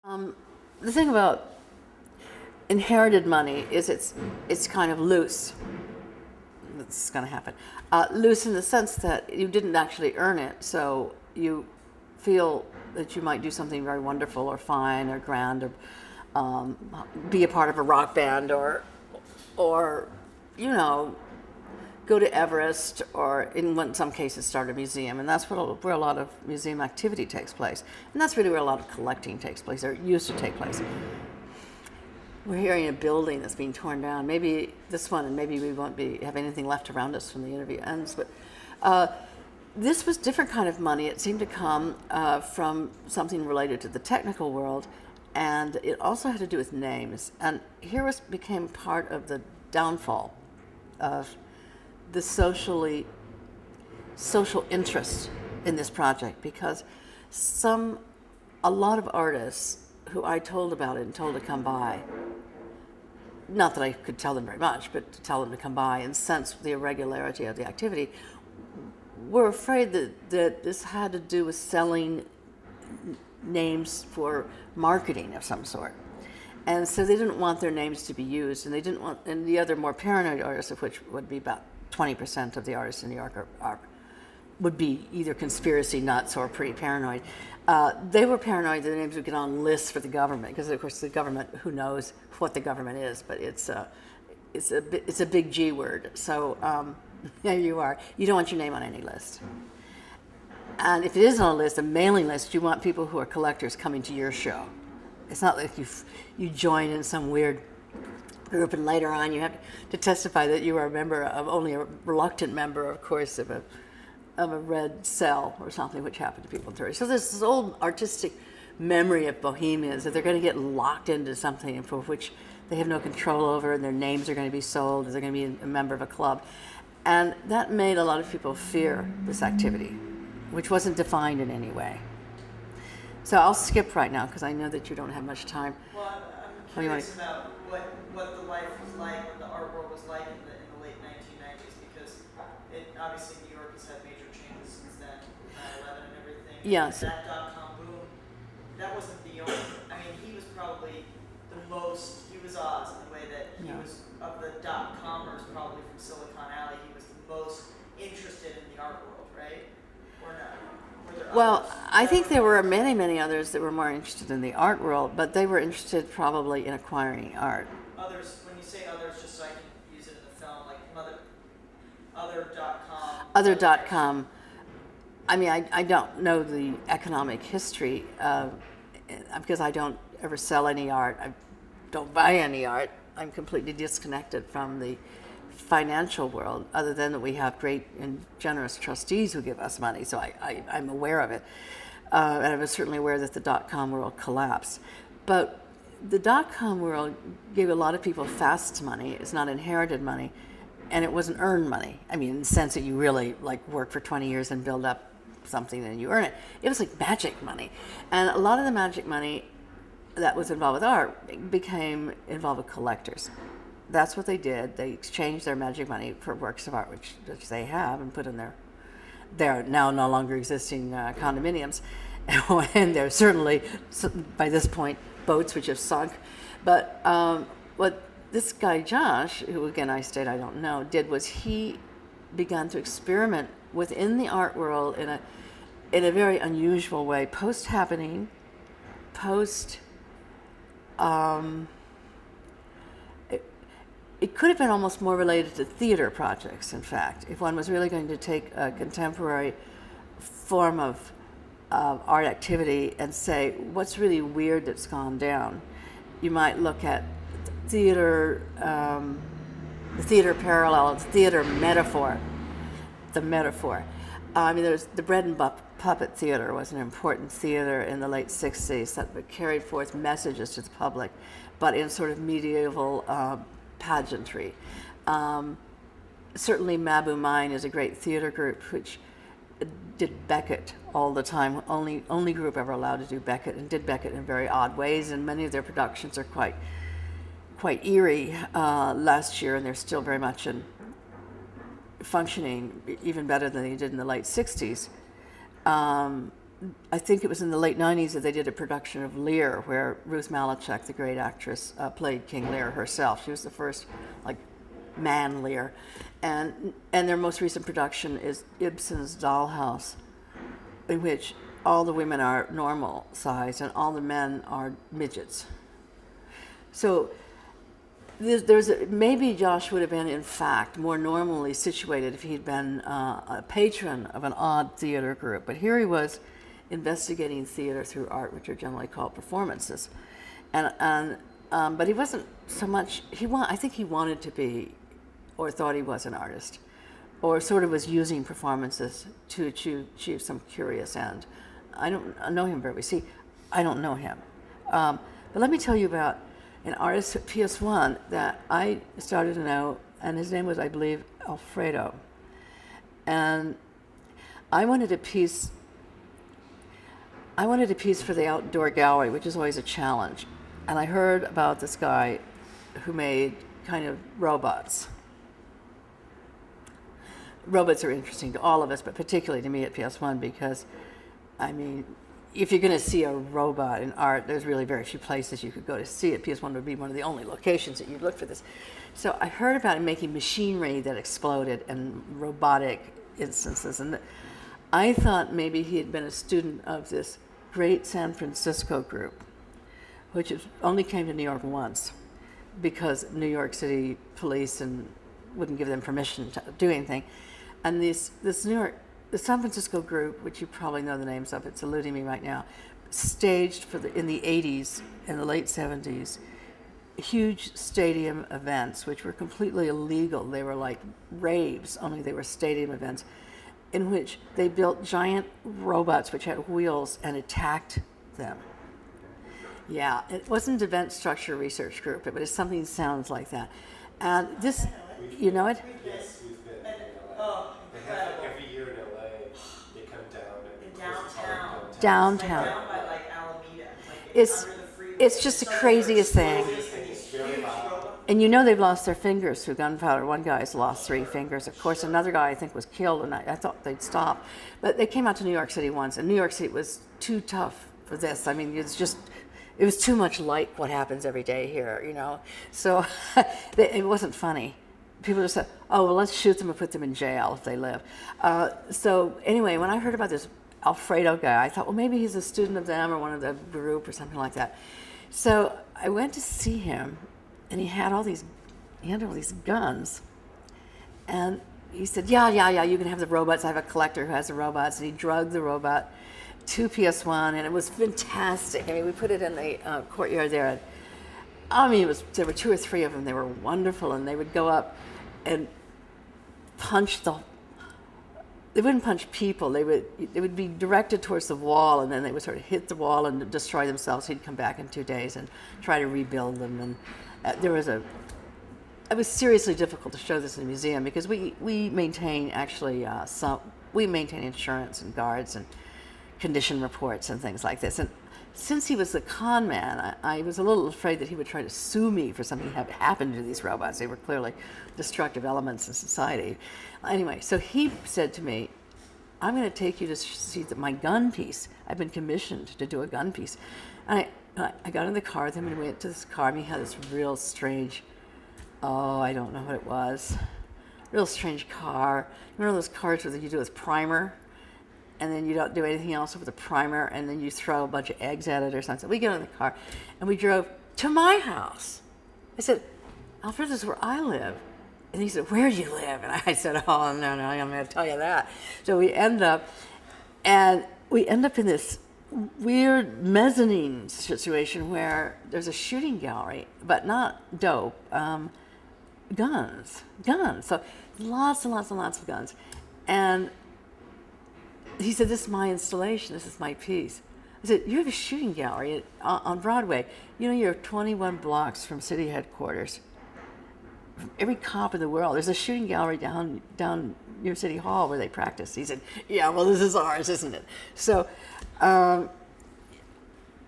The thing about inherited money is it's kind of loose. This is going to happen. Loose in the sense that you didn't actually earn it, so you feel that you might do something very wonderful or fine or grand or be a part of a rock band or you know, go to Everest or in some cases start a museum, and that's where a lot of museum activity takes place, and that's really where a lot of collecting takes place, or used to take place. We're hearing a building that's being torn down. Maybe this one, and maybe we won't have anything left around us when the interview ends. But this was different kind of money. It seemed to come from something related to the technical world, and it also had to do with names. And here became part of the downfall of the social interest in this project, because a lot of artists who I told about it and told to come by, not that I could tell them very much, but to tell them to come by and sense the irregularity of the activity, were afraid that this had to do with selling names for marketing of some sort. And so they didn't want their names to be used, and they didn't want, and the other more paranoid artists, of which would be about 20% of the artists in New York would be either conspiracy nuts or pretty paranoid. They were paranoid that their names would get on lists for the government, because of course the government, who knows what the government is, but it's a big G word. So there you are. You don't want your name on any list. And if it is on a list, a mailing list, you want people who are collectors coming to your show. It's not like you join in some weird group and later on you have to testify that you are a member of, only a reluctant member, of course, of a red cell or something, which happened to people in 30. So there's this old artistic memory of bohemians that they're going to get locked into something for which they have no control over, and their names are going to be sold, or they're going to be a member of a club. And that made a lot of people fear this activity, which wasn't defined in any way. So I'll skip right now because I know that you don't have much time. Well, I'm curious about what the life was like, what the art world was like in the late 1990s, because obviously New York has had major changes since then, 9/11 and everything. Yes. And that dot-com boom, that wasn't the only. I mean, he was probably the most. He was Oz in the way that he was of the dot-commers, probably from Silicon Alley. He was the most interested in the art world, right? Or not? Well, I think there were many, many others that were more interested in the art world, but they were interested probably in acquiring art. Others, when you say others, just so I can use it in the film, like other.com. Other.com. I mean, I don't know the economic history because I don't ever sell any art. I don't buy any art. I'm completely disconnected from the financial world, other than that we have great and generous trustees who give us money, so I'm aware of it. And I was certainly aware that the dot-com world collapsed. But the dot-com world gave a lot of people fast money. It's not inherited money, and it wasn't earned money. I mean, in the sense that you really work for 20 years and build up something and you earn it. It was like magic money. And a lot of the magic money that was involved with art became involved with collectors. That's what they did. They exchanged their magic money for works of art, which they have, and put in their now no longer existing condominiums. And there's certainly, by this point, boats which have sunk. But what this guy Josh, who again I state I don't know, did was he began to experiment within the art world in a very unusual way, post-happening, it could have been almost more related to theater projects, in fact. If one was really going to take a contemporary form of art activity and say, what's really weird that's gone down? You might look at theater, the theater parallel, the theater metaphor, the metaphor. I mean, there's the bread and puppet theater was an important theater in the late 60s that carried forth messages to the public, but in sort of medieval pageantry. Certainly Mabu Mine is a great theater group which did Beckett all the time, only group ever allowed to do Beckett, and did Beckett in very odd ways, and many of their productions are quite eerie last year, and they're still very much in functioning even better than they did in the late 60s. I think it was in the late 90s that they did a production of Lear, where Ruth Malachek, the great actress, played King Lear herself. She was the first, like, man Lear. And their most recent production is Ibsen's Dollhouse, in which all the women are normal size and all the men are midgets. So maybe Josh would have been, in fact, more normally situated if he'd been a patron of an odd theater group. But here he was investigating theater through art, which are generally called performances. But he wasn't so much, I think he wanted to be, or thought he was, an artist, or sort of was using performances to achieve some curious end. I don't know him very well. See, I don't know him. But let me tell you about an artist at PS1 that I started to know, and his name was, I believe, Alfredo. And I wanted a piece for the outdoor gallery, which is always a challenge. And I heard about this guy who made kind of robots. Robots are interesting to all of us, but particularly to me at PS1, because, I mean, if you're going to see a robot in art, there's really very few places you could go to see it. PS1 would be one of the only locations that you'd look for this. So I heard about him making machinery that exploded and robotic instances. And I thought maybe he had been a student of this great San Francisco group, which only came to New York once because New York City police wouldn't give them permission to do anything. And the San Francisco group, which you probably know the names of, it's eluding me right now, staged in the 80s and the late 70s, huge stadium events, which were completely illegal. They were like raves, only they were stadium events, in which they built giant robots which had wheels and attacked them. Yeah, it wasn't Event Structure Research Group, but it's something that sounds like that. And this, you know it? Yes, we've been in LA. Oh, They have it every year in LA. They come down and In downtown. Downtown. Like down by like Alameda. Like It's under the freeway. it's just the craziest thing. It's very loud. And you know they've lost their fingers through gunpowder. One guy's lost 3 fingers. Of course, another guy I think was killed, and I thought they'd stop. But they came out to New York City once, and New York City was too tough for this. I mean, it was too much like what happens every day here, you know. So it wasn't funny. People just said, oh, well, let's shoot them and put them in jail if they live. So anyway, when I heard about this Alfredo guy, I thought, well, maybe he's a student of them or one of the group or something like that. So I went to see him, and he had all these guns. And he said, yeah, you can have the robots. I have a collector who has the robots. And he drugged the robot to PS1, and it was fantastic. I mean, we put it in the courtyard there. And, I mean, there were 2 or 3 of them. They were wonderful, and they would go up and they wouldn't punch people. They would be directed towards the wall, and then they would sort of hit the wall and destroy themselves. He'd come back in 2 days and try to rebuild them. And it was seriously difficult to show this in a museum because we maintain we maintain insurance and guards and condition reports and things like this. And since he was a con man, I was a little afraid that he would try to sue me for something that happened to these robots. They were clearly destructive elements in society. Anyway, so he said to me, I'm going to take you to see my gun piece. I've been commissioned to do a gun piece. And I got in the car with him and went to this car, and he had this real strange, I don't know what it was, real strange car. You know those cars that you do with primer? And then you don't do anything else with the primer, and then you throw a bunch of eggs at it or something. We get in the car, and we drove to my house. I said, Alfred, this is where I live. And he said, where do you live? And I said, oh, no, I'm going to tell you that. So we end up in this weird mezzanine situation where there's a shooting gallery, but not dope, guns. So lots and lots and lots of guns. And he said, this is my installation, this is my piece. I said, you have a shooting gallery on Broadway. You know, you're 21 blocks from city headquarters. Every cop in the world, there's a shooting gallery down near City Hall where they practice. He said, yeah, well, this is ours, isn't it? So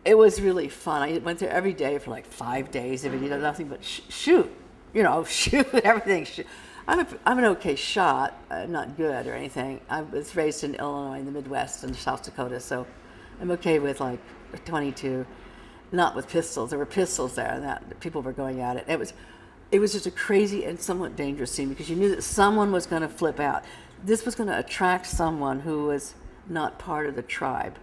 it was really fun. I went there every day for like 5 days. I mean, you know, nothing but shoot, everything. Shoot. I'm an okay shot, not good or anything. I was raised in Illinois, in the Midwest, and South Dakota, so I'm okay with like a 22, not with pistols. There were pistols there, and that people were going at it. It was just a crazy and somewhat dangerous scene because you knew that someone was going to flip out. This was going to attract someone who was not part of the tribe.